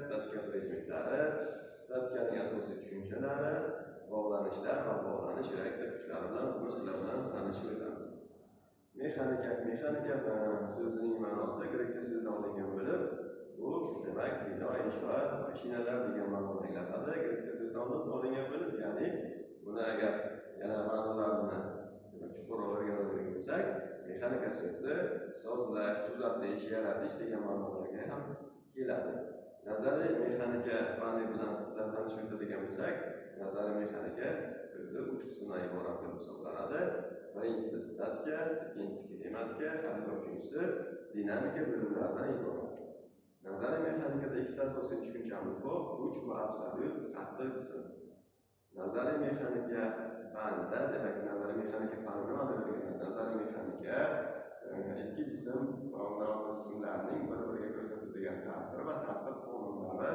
statika predmetlari, statikaning asosiy tushunchalari, bog'lanishlar va bog'lanish reaksiya kuchlari bilan sizlar bilan tanishib o'tamiz. Mexanika so'zining ma'nosi grekcha so'zdan olingan bo'lib, bu demak bino, inshoot, mashinalar degan ma'noni anglatadi. Grekcha so'zdan olingan bo'lib, ya'ni buni agar yana ma'nolarini chuqurroq o'rganadigan bo'lsak, mexanika so'zi sozlash, tuzatish, yaratish degan ma'nolarga ham keladi. Nazariy mexanika fani bilan sizlar tanishib o'tadigan bo'lsak, nazariy mexanika o'zi 3 qismdan iborat bo'lib hisoblanadi. Birinchisi statika, ikkinchisi kinematika, hamda uchinchisi dinamika bo'limlaridan iborat. Nazariy mexanikada ikkita asosiy tushunchamiz bor: kuch va absolyut qattiq qism. Nazariy mexanika fanida, demak, nazariy mexanika fanini ma'nolaydigan nazariy mexanika ikki jism va ularning jismlarining bir-biriga ko'rsatadigan ta'sir va ta'sir qonunlari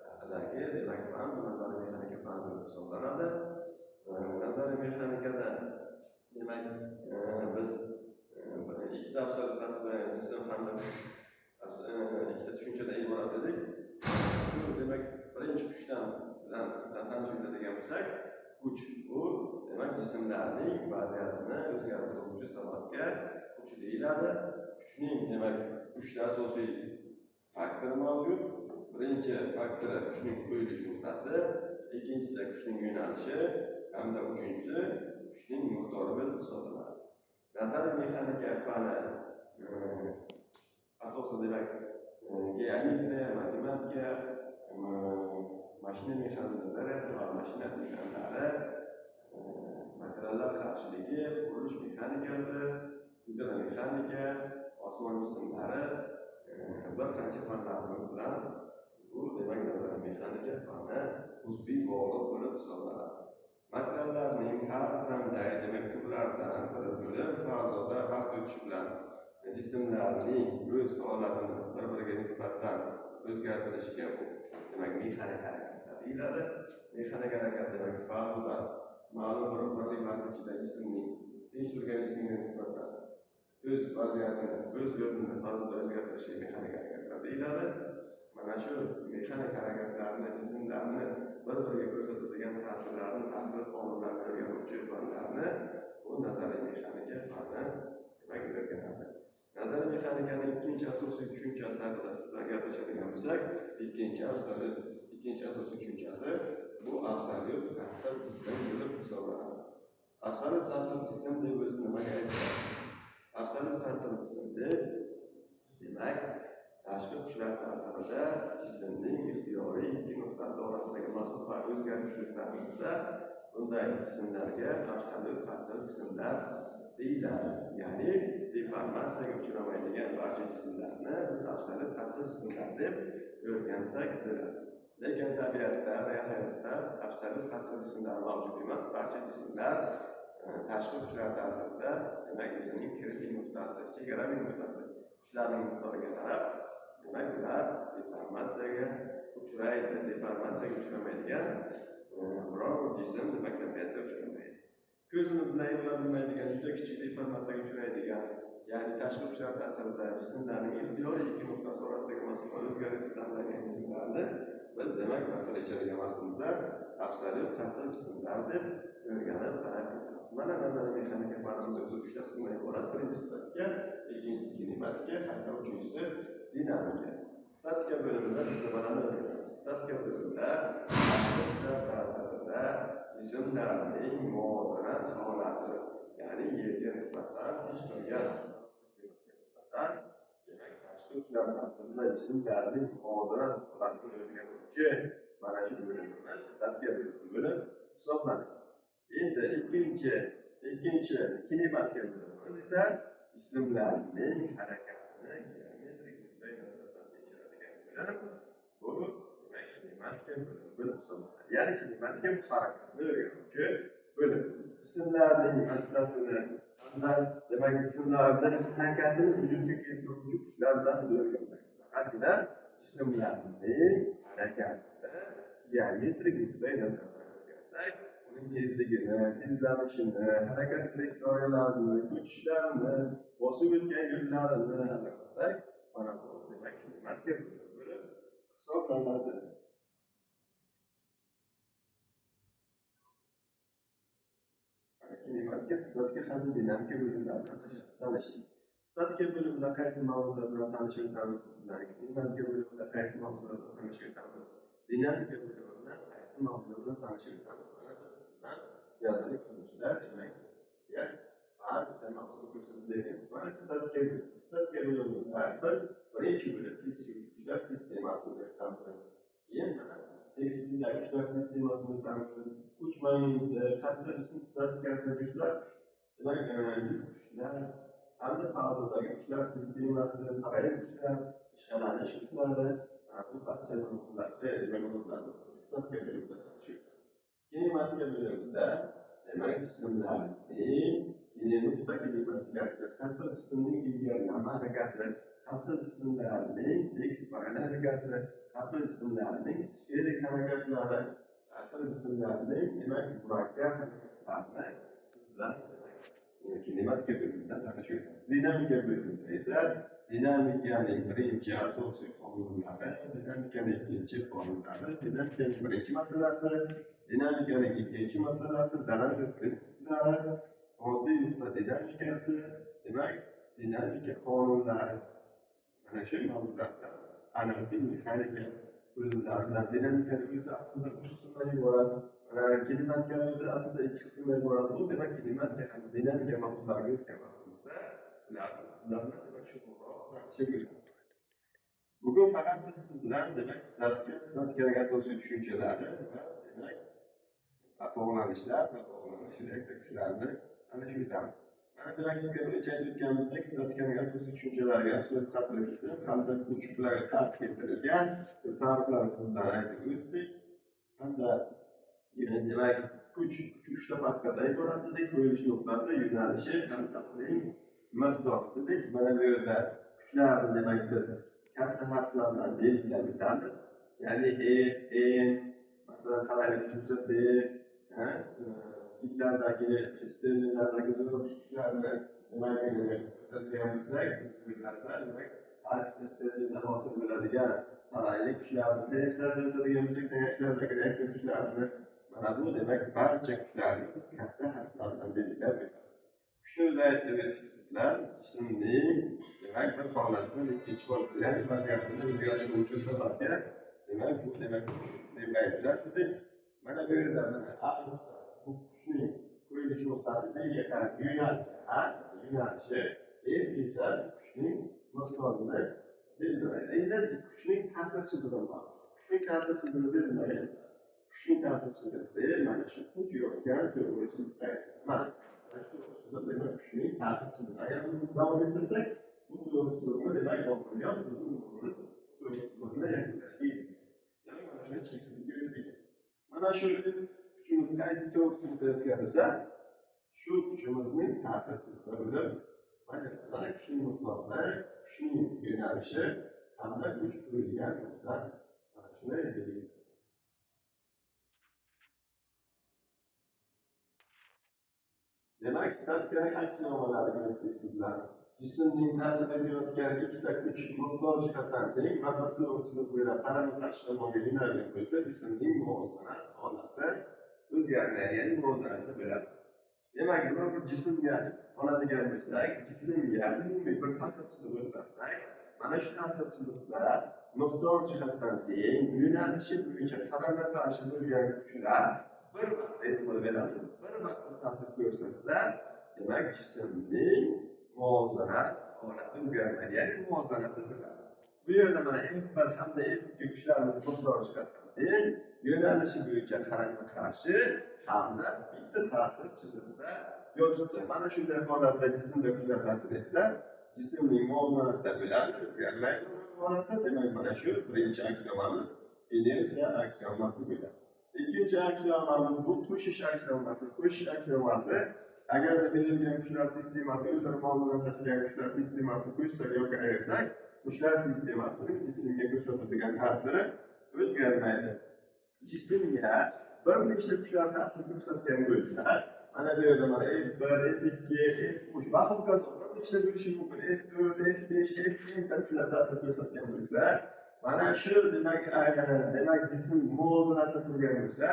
haqidagi, demak, fan bu nazariy mexanika fani bo'lib hisoblanadi. Nazariy mexanikada demak, biz ikkita absolyut qattiq jism hamda ikkita tushunchadan iborat edik. Shu demak, birinchi kuchdan bilan tanishib o'tadigan bo'lsak, kuch bu demak jismlarning vaziyatini o'zgartiruvchi sababga kuch deyiladi. Kuchning demak 3 ta asosiy faktori mavjud. Birinchi faktori kuchning qo'yilish nuqtasi, ikkinchisi kuchning yo'nalishi hamda uchinchisi kuchning miqdori bo'lib hisoblanadi. Nazariy mexanika fani asosan demak geometriya, matematika, mashina mexanikasi va mashina tekanlari, materiallar qarshiligi, qurilish mexanikasi, gidromexanika, osmon jismlari, bir qancha fanlarimiz bilan bu demak nazariy mexanika fani uzviy bog'liq bo'lib hisoblanadi. Materiallarning har qanday demak turlaridan biri bo'lib, fazoda vaqt o'tishi bilan jismlarning o'z holatini bir-biriga nisbatan o'zgartirishiga bu demak mexanik harakatlar deyiladi. Mexanik harakat demak fazoda ma'lum bir vaqt ichida jismning tinch turgan jismga nisbatan o'z vaziyatini, o'z o'rnini fazoda o'zgartirishiga mexanik harakatlar deyiladi. Mana shu mexanik harakatlarni, jismlarni bir-biriga ko'rsatadigan ta'sirlarni, ta'sir qonunlarini o'rganuvchi fanlarni bu nazariy mexanika fani demak o'rganadi. Nazariy mexanikaning ikkinchi asosiy tushunchasi haqida sizlar gaplashadigan bo'lsak, ikkinchi asosiy tushunchasi bu absolyut qattiq jism bo'lib hisoblanadi. Absolyut qattiq jism deb o'zi nimaga aytadi? Absolyut qattiq jism demak tashqi kuchlar ta'sirida jismning ixtiyoriy ikki nuqtasi orasidagi masofa o'zgarishsiz ta'sirida bunday jismlarga absolyut qattiq jismlar deyiladi. Ya'ni deformatsiyaga uchramaydigan barcha jismlarni biz absolyut qattiq jismlar deb o'rgansak bo'ladi. Lekin tabiatda, real hayotda absolyut qattiq jismlar mavjud emas. Barcha jismlar tashqi kuchlar ta'sirida demak o'zining kritik nuqtasi, chegaraviy nuqtasi kuchlarning miqdoriga qarab demak ular deformatsiyaga uchraydi. Deformatsiyaga uchramaydigan biror jism demak tabiatda uchramaydi. Ko'zimiz bilan ko'rilmaydigan juda kichik deformatsiyaga uchraydigan, ya'ni tashqi kuchlar ta'sirida jismlarning ixtiyoriy ikki nuqtasi orasidagi masofa o'zgarishsiz saqlangan jismlarni biz demak masala ichadigan vaqtimizda absolyut qattiq jismlar deb o'rganib qarab ketamiz. Mana nazariy mexanika fanimiz o'zi 3 ta qismdan iborat. Birinchisi statika, ikkinchisi kinematika, hamda uchinchisi dinamika. Statika bo'limida biz nimalarni o'rganamiz? Statika bo'limida tashqi kuchlar ta'sirida jismlarning muvozanat holati, ya'ni yerga nisbatan tinch turgan sistemaga nisbatan demak tashqi kuchlar ta'sirida jismlarning muvozanat holatini o'rganuvchi mana shu bo'limimiz statika bo'limi bo'lib hisoblanadi. Endi ikkinchi kinematika bo'limimiz esa jismlarning harakatini geometrik nuqtai nazardan tekshiradigan bo'lim. Bu demak kinematika bo'limi bo'lib hisoblanadi. Ya'ni kinematika bu harakatni o'rganuvchi bo'lim. Jismlarning masalasini demak jismlarning harakatini vujudga keltiruvchi kuchlar bilan o'rganamiz. Faqatgina jismlarning harakatini geometrik nuqtai nazardan o'rgansak, uning tezligini, tezlanishini, harakat trayektoriyalarini, ko'chishlarini, bosib o'tgan yo'llarini aniqlasak, mana bu demak kinematika bo'lib hisoblanadi. ifodalanadi. Kinematika, statika hamda dinamika bo'limlaridan tanishing. Statika bo'limida qaysi mavzular bilan tanishib o'tamiz sizlar? Kinematika bo'limida qaysi mavzular bilan tanishib o'tamiz? Dinamika bo'limida qaysi mavzular bilan tanishib o'tamiz? Mana biz sizlar jadval qiluvchilar demak, har bitta mavzuni ko'rsatib beramiz. Mana statika bo'limida biz birinchi bo'lim kesishuvchi kuchlar sistemasini o'rganamiz. Keyin mana tekstildagi kuchlar sistemasini o'rganamiz. Uch momentda qattiq jism statikasi kuchlar, demak yuk kuchlar, hamda fazodagi kuchlar sistemasi, parallel kuchlar, ishg'alanish kuchlari, bu barcha mavzularni statika bo'limida tanishamiz. Kinematika bo'limida demak jismlarning kinetika kinematikasida qattiq jismning ilgarilama harakati, qattiq jismlarning tekis parallel harakati, qattiq jismlarning sferik harakatlari, qattiq jismlarning demak murakkab harakatlarini sizlar kinematika bo'limida tanishamiz. Dinamika bo'limida esa dinamikaning birinchi asosiy qonunlari, dinamikaning ikkinchi qonunlari, dinamikaning birinchi masalasi, dinamikaning ikkinchi masalasi, dinamika prinsiplari, oddiy nuqta dinamikasi, demak dinamika qonunlari. Mana shu mavzulardan analitik mexanika bo'limlaridan dinamikaning o'zi aslida uch qismdan iborat. Kinematikani o'zi aslida ikki qismdan iborat. Bu demak kinematika hamda dinamika mavzulariga o'tgan vaqtimizda ularni sizlarni demak chuqurroq tanishib o'tamiz. Bugun faqat biz sizlar demak statikaning asosiy tushunchalari va demak bog'lanishlar va bog'lanish reaksiya kuchlarini tanishib o'tamiz. Mana demak sizga birinchi aytib o'tganimizdek statikaning asosiy tushunchalariga asosiy qattiqligi hamda kuchlarga ta'sir keltirilgan biz ta'riflarni sizdan aytib o'tdik. Hamda demak kuch uchta faktordan iborat dedik. Qo'yilish nuqtasi, yo'nalishi, harakatning miqdori dedik. Mana bu yerda kuchlarni demak biz katta harflar bilan belgilab o'tamiz. Ya'ni N, masalan qalaylik kuch B, itlardagi sistemlardagi kuchlarni demak o'tadigan bo'lsak, bizlarda demak har bitta sistemda hosil bo'ladigan qalaylik kuchlarni tengishlarda o'tadigan bo'lsak, tengishlardagi reaksiya kuchlarini mana bu demak barcha kuchlarni biz katta harflar bilan belgilab o'tamiz. Kuchni o'zi aytib o'tishsizlar, jismning demak bir holatdan ikkinchi holatga variantini o'zgartiruvchi sababga demak bu demak kuch deb aytiladi. Mana bu yerda mana A nuqta bu kuchning qo'yilish nuqtasi B'ga qarab yo'nalishi, F esa kuchning miqdorini belgilaydi. Endi kuchning ta'sir chizig'ini bor. Kuchning ta'sir chizig'ini belgilaydi. Kuchning ta'sir chizig'i mana shu kuch yotgan to'g'risida. Mana shu to'g'risida demak kuchning ta'sir chizig'i. Agar buni davom ettirsak, bu to'g'risida demak oxirgi bizning umrimiz to'g'risida yakunlashga ya'ni mana shuni chizishga o'tdik. Mana shu kuchimiz qaysi to'g'risida o'tganida shu kuchimizning ta'sir chizig'i bo'lib, mana kuchning miqdori, kuchning yo'nalishi hamda kuch qo'yilgan nuqta mana shuni belgilaydi. Demak, statikaning aksiomalariga o'tdik-sizlar. Jismning ta'sir etayotgan ikkita kuch miqdor jihatdan teng va bir to'g'risida bo'ylab qarama-qarshi tomonga yo'nalgan bo'lsa, jismning muvozanat holati o'zgarmaydi, ya'ni muvozanatda bo'ladi. Demak, bir jismga oladigan bo'lsak, jismga umumiy bir ta'sir chizig'i o'tkaazsak, mana shu ta'sir chiziqlar miqdor jihatdan teng, yo'nalishi bo'yicha qarama-qarshi bo'lgan kuchlar bir vaqtda e'tibor beramiz. Bir vaqtda ta'sir ko'rsatsa, demak jismning muvozanat holati o'zgarmaydi, ya'ni muvozanatda bo'ladi. Bu yerda mana F1 hamda F2 kuchlarimiz miqdor jihatdan teng, yo'nalishi bo'yicha qarama-qarshi hamda bitta ta'sir chizig'ida yotibdi. Mana shunday holatda jismda kuchlar ta'sir etsa, jismning muvozanatda bo'ladi, o'zgarmaydi holatda. Demak, mana shu birinchi aksiomamiz inersiya aksiomasi bo'ladi. İkinci aksiyonlarımız bu qo'shish aksiyomasi. Qo'shish aksiyomasi agarda berilgan kuchlar sistemasi o'zaro muvozanatlashigan kuchlar sistemasini qo'shsak yoki ayirsak, kuchlar sistemasining jismga ko'rsatadigan ta'siri o'zgarmaydi. Jismga bir nechta kuchlar ta'sir ko'rsatgan bo'lsa, mana bu yerda mana F1, F2, F3 va hokazo bir nechta bo'lishi mumkin. F4, F5, F7 kuchlar ta'sir ko'rsatgan bo'lsa, Mana shu demak jism muvozanatni qilgan bo'lsa,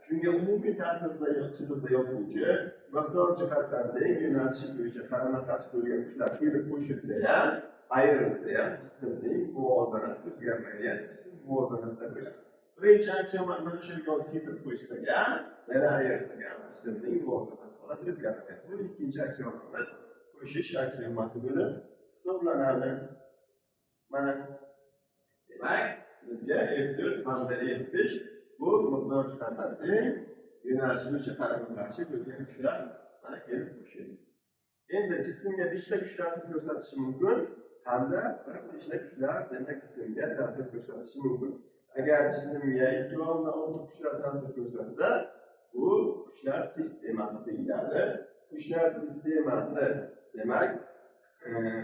shunga umumiy ta'sirda chizig'ida yotuvchi miqdor jihatdan teng yo'nalishi bo'yicha qarama-qarshi bo'lgan kuchlar kelib qo'shilsa ham, ayrilsa ham jismning muvozanati o'zgarmaydi. Ya'ni jism muvozanatda bo'ladi. Birinchi aksioma mana shu yozib keltirib qo'yishsak ham, yana ayirsak ham jismning muvozanati holati o'zgarmaydi. Bu ikkinchi aksiomamiz qo'shish aksiomasi bo'lib hisoblanadi. Mana demak, bizga F4 hamda F5 bu miqdor jihatdan teng yo'nalishi bo'yicha qarama-qarshi bo'lgan kuchlar mana kelib qo'shildi. Endi jismga bitta kuch ta'sir ko'rsatishi mumkin hamda bir nechta kuchlar demak jismga ta'sir ko'rsatishi mumkin. Agar jismga 2 va undan ortiq kuchlar ta'sir ko'rsatsa, bu kuchlar sistemasi deyiladi. Kuchlar sistemasi demak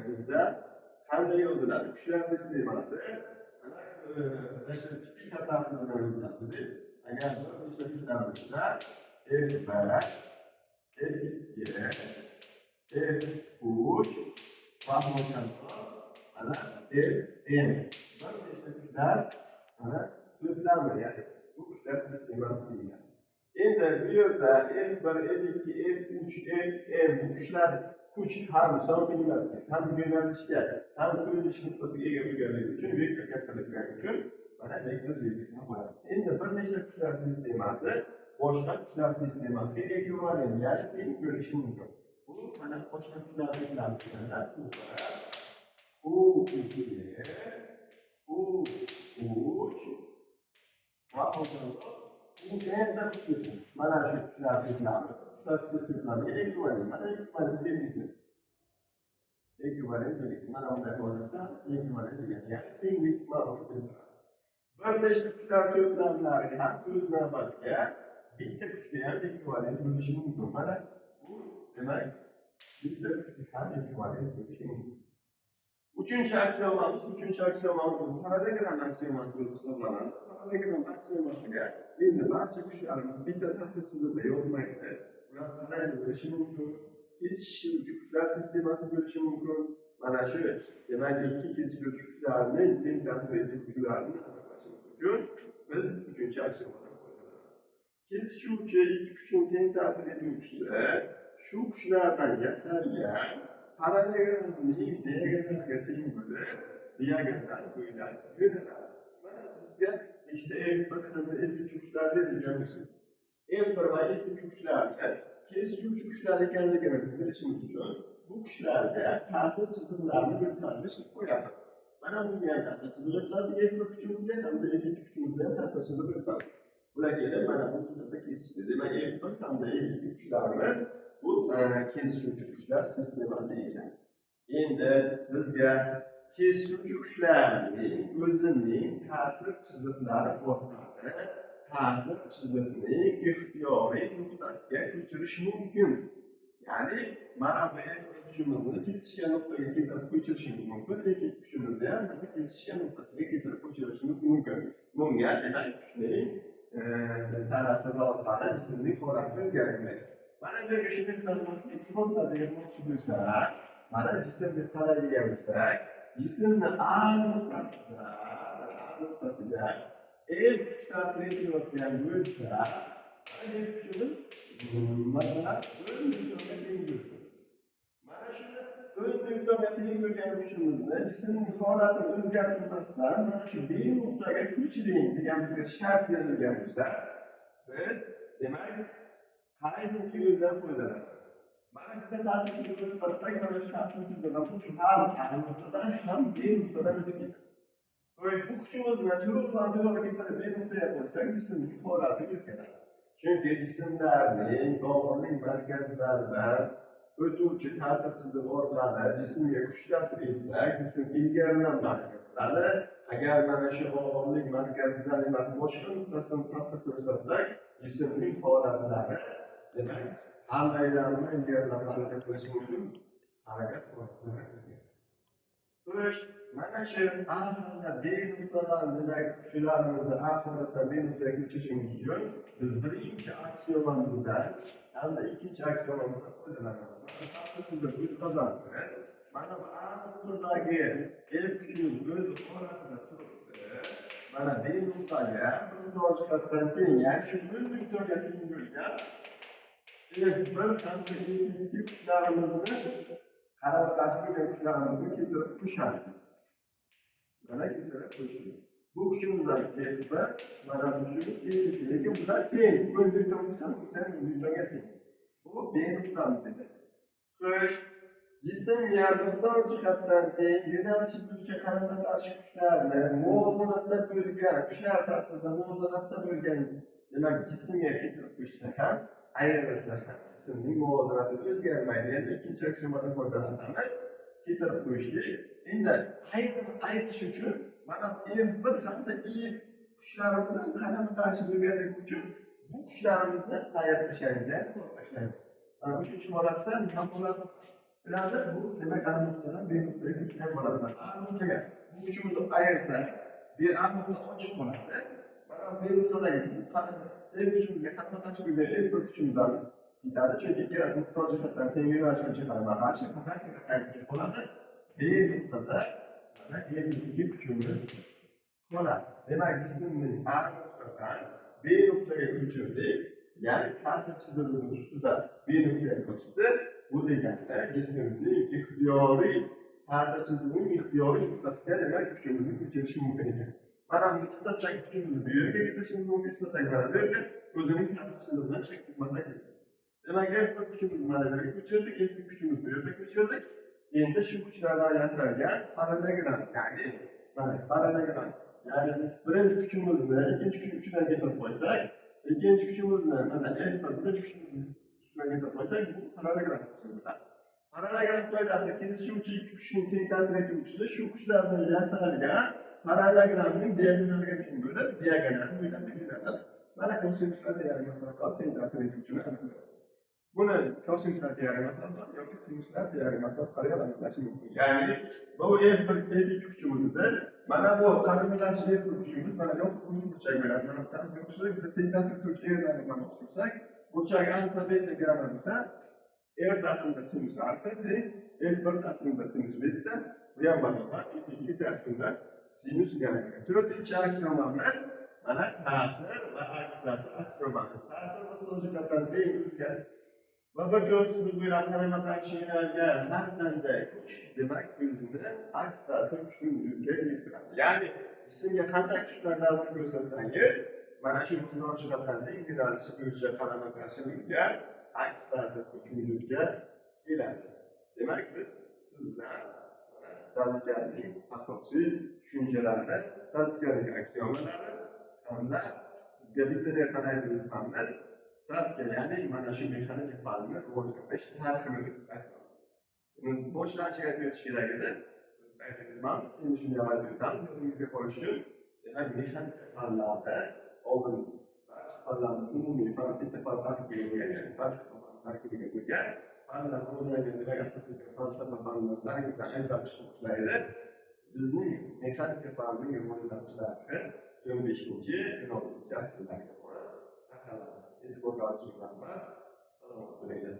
bizda qanday yoziladi? Kuchlar sistemasi kuch qatori bilan yoziladi. Agar bir nechta kuchlar bo'lsa, F1, F2, F3 va mana Fn. Bir nechta kuchlar mana to'plami, ya'ni bu kuchlar sistemasi deyiladi. Endi bu yerda F1, F2, F3, Fn bu kuchlar kuch ham santimetrga, ham yo'nalishga, ham qo'yilish nuqtasiga ega bo'lganligi uchun vektor kattaligini uchun mana vektor belgisini qo'yamiz. Endi bir nechta kuchlar sistemasi boshqa kuchlar sistemasiga ekvivalent, ya'ni teng bo'lishi mumkin. Bu mana boshqa kuchlar to'plamidan U2, U3 va U'da kuchlar. Mana shu kuchlar to'plami. Kuchlar ekvivalent. Mana ekvivalent belgisi. Ekvivalent belgisi. Mana bunday holatda ekvivalent degan. Ya'ni tenglik ma'lum bo'ladi. Bir nechta kuchlar to'plamlari ham o'z navbatida bitta kuchga ham ekvivalent bo'lishi mumkin. Mana bu demak bitta kuchga ham ekvivalent bo'lishi mumkin. Uchinchi aksiomamiz parallelogram aksiomasi bo'lib hisoblanadi. Parallelogram aksiomasiga endi barcha kuchlarimiz bitta ta'sir chizig'ida yotmaydi. Ular parallel bo'lishi mumkin. Kesishuvchi kuchlar sistemasi bo'lishi mumkin. Mana shu demak ikki kesishuvchi kuchlarning teng ta'sir etuvchi kuchlarni aniqlashimiz uchun biz uchinchi aksiomadan foydalanamiz. Kesishuvchi ikki kuchning teng ta'sir etuvchisi shu kuchlardan yasalgan parallelogramning diagonaliga teng bo'lib, diagonal bo'ylab yo'naladi. Mana bizga ikkita F1 hamda F2 kuchlar berilgan bo'lsa, F1 va F2 kuchlarga kesishuvchi kuchlar ekanligini bilishimiz uchun bu kuchlarga ta'sir chizig'larini o'tkazish qo'yamiz. Mana bunga ham ta'sir chizig'i o'tkazdik, F1 kuchimizga hamda F2 kuchimizga ham ta'sir chizig'i o'tkazdik. Bular kelib mana bu turda kesishdi. Demak, F1 hamda F2 kuchlarimiz bu kesishuvchi kuchlar sistemasi ekan. Endi bizga kesishuvchi kuchlarning o'zining ta'sir chizig'lari orqali ta'sir chizig'ining ixtiyoriy nuqtasiga ko'chirish mumkin. Ya'ni mana bu kuchimizni kesishgan nuqtaga keltirib ko'chirishimiz mumkin, lekin kuchimizni ham mana kesishgan nuqtasiga keltirib ko'chirishimiz mumkin. Bunga demak kuchning ta'siri orqali jismning holati o'zgarmaydi. Mana bu shunday qilmaslik isbotlab bermoqchi bo'lsak, mana jismga qaraydigan bo'lsak, jismni A nuqtasiga F kuch ta'sir etayotgan bo'lsa, mana F kuchimiz masalan 1 newtonga teng bo'lsa. Mana shuni 1 newtonga teng bo'lgan kuchimizni jismning holatini o'zgartirmasdan mana shu B nuqtaga ko'chiring degan bizga shart berilgan bo'lsa, biz demak qaysi yo'ldan foydalanamiz? Mana bitta ta'sir chizig'i o'tkazsak, mana shu ta'sir chizig'i ham A nuqtadan ham B nuqtadan o'tib ketadi. Bu kuchimizni to'g'ridan keltirib B nuqtaga qo'ysak, jismning holati o'zgaradi. Chunki jismlarning og'irlik markazlaridan o'tuvchi ta'sir chizig'i orqali jismga kuch ta'sir etsak, jism ilgarilanadi. Agar mana shu og'irlik markazidan emas, boshqa nuqtasidan ta'sir ko'rsatsak, jismning holatlari demak ham aylanma ilgarilanadi deb bo'lishi mumkin. Harakat holatlarida mana shu A hamda B nuqtalarini demak kuchlarimizni A holatdan B nuqtaga ko'chirishimiz uchun biz birinchi aksiomamizdan hamda ikkinchi aksiomamizdan foydalanamiz. Mana bu A nuqtadagi F kuchimiz o'z holatida turibdi. mana Beynutdagi muhtojlikdan keyin, ya'ni shu Beynutga teng bo'lgan bir qancha ikki qushlarimizni qarama-qarshi bo'lgan qushlarimizni keltirib qo'shamiz. Mana keltirib qo'shamiz. Bu kuchimizdan kelsa, mana bu kuchimiz lekin bular teng. O'zlikda bo'lsa, bizlar Beynutga teng. Bu Beynutdamiz edi. Xo'sh, jismga miqdor jihatdan teng yo'nalishi bo'yicha qarama-qarshi kuchlarni muvozanatda bo'lgan kuchlar ta'sirida muvozanatda bo'lgan demak jismga keltirib qo'yishsa ham ayrilsa ham jismning muvozanati o'zgarmaydi. Endi ikkinchi aksiomadan foydalanamiz. Keltirib qo'yishlik. Endi aytish uchun mana bir qancha kuchlarimizni qarama-qarshi bo'lganligi uchun bu kuchlarimizni ayirishamiz, ya'ni to'xtatamiz. Mana uchinchi holatda nima bo'ladi? Biladi, bu demak ana nuqtadan B nuqtaga ko'chgan bo'ladi. A nuqtaga bu kuchimizni ayirsak, bir A nuqta ochiq bo'ladi. Mana B nuqtadagi bu kuchimizga qarama-qarshi bo'lgan bir kuchimizdan ketadi, chunki ikkalasi miqdor jihatdan teng yo'nalish bo'yicha qarama-qarshi faqat qaysi bo'ladi? B nuqtada mana B kuchimiz bo'ladi. Demak, jismning A nuqtadan B nuqtaga ko'chirdik, ya'ni ta'sir chizig'ining ustida B nuqtaga ko'chdi. Bu deganda jismning ixtiyoriy ta'sir chizig'ining ixtiyoriy nuqtasiga demak kuchimizni ko'chirish mumkin ekan. Mana bu istasak kuchimizni bu yerga yetkazishimiz mumkin, istasak mana bu yerga o'zining ta'sir chizig'idan chiqib ketmasak. Demak, F kuchimizni mana bu yerga ko'chirdik, F kuchimizni bu yerga ko'chirdik. Endi shu kuchlardan yasalgan parallelogram, ya'ni mana parallelogram, ya'ni birinchi kuchimizni ikkinchi kuch uchidan keltirib qo'ysak, ikkinchi kuchimizni mana birinchi kuchimizni ustidan keltirib qo'ysak, bu parallelogram hisoblanadi. Parallelogram qoidasi kesishuvchi ikki kuchning teng ta'sir etuvchisi shu kuchlardan yasalgan parallelogramning diagonaliga teng bo'lib, diagonali bo'ylab qilinadi. Mana kosinuslar teoremasida teng ta'sir etuvchini aniqlaydi. Buni kosinuslar teoremasida yoki sinuslar teoremasida qarab aniqlash mumkin. Ya'ni bu F1 kuchimizdir. Mana bu qarama-qarshi F1 kuchimiz mana yo'q burchak bo'ladi. Mana taraf yo'qsa, biz teng ta'sir etuvchi yerlarni aniqlamoqchi bo'lsak, burchak alfa beta gamma bo'lsa, R ta'sirida sinus alfa teng F1 ta'sirida sinus beta, bu ham barobar ikki ta'sirida sinus gamma. To'rtinchi aksiomamiz mana ta'sir va aks ta'sir aksiomasi. Ta'sir miqdoriyatdan teng bo'lgan va bir to'g'risini bo'ylab qarama-qarshi yo'nalgan har qanday kuch demak o'zini aks ta'sir kuchini vujudga keltiradi. Ya'ni jismga qanday kuchlar ta'sir ko'rsatsangiz, mana shu miqdor jihatdan teng yo'nalishi bo'yicha qarama-qarshi bo'lgan aks ta'sir kuchi vujudga keladi. Demak, biz sizlar statikaning asosiy tushunchalari, statikaning aksiomalari hamda sizga bitta narsani aytib o'tamiz. Statika, ya'ni mana shu mexanik faolni rivojlantirish tarixini aytamiz. Boshlang'ich aytib o'tish kerak edi. Biz aytib o'tamiz, endi shunday aytib o'tamiz. O'zingizga qolish uchun, demak, mexanik faollarda oldin barcha faollarni umumiy fan, bitta fan tarkibiga bo'lgan, falsafa tarkibiga bo'lgan fanlar o'rnagan, demak, asosiy falsafa fanlaridan ajralib chiqishlaydi. Bizning mexanika faolning rivojlanish tarixi 15-16 asrlarga borib taqaladi. E'tiborga olishinglar bilan salomat bo'laylik.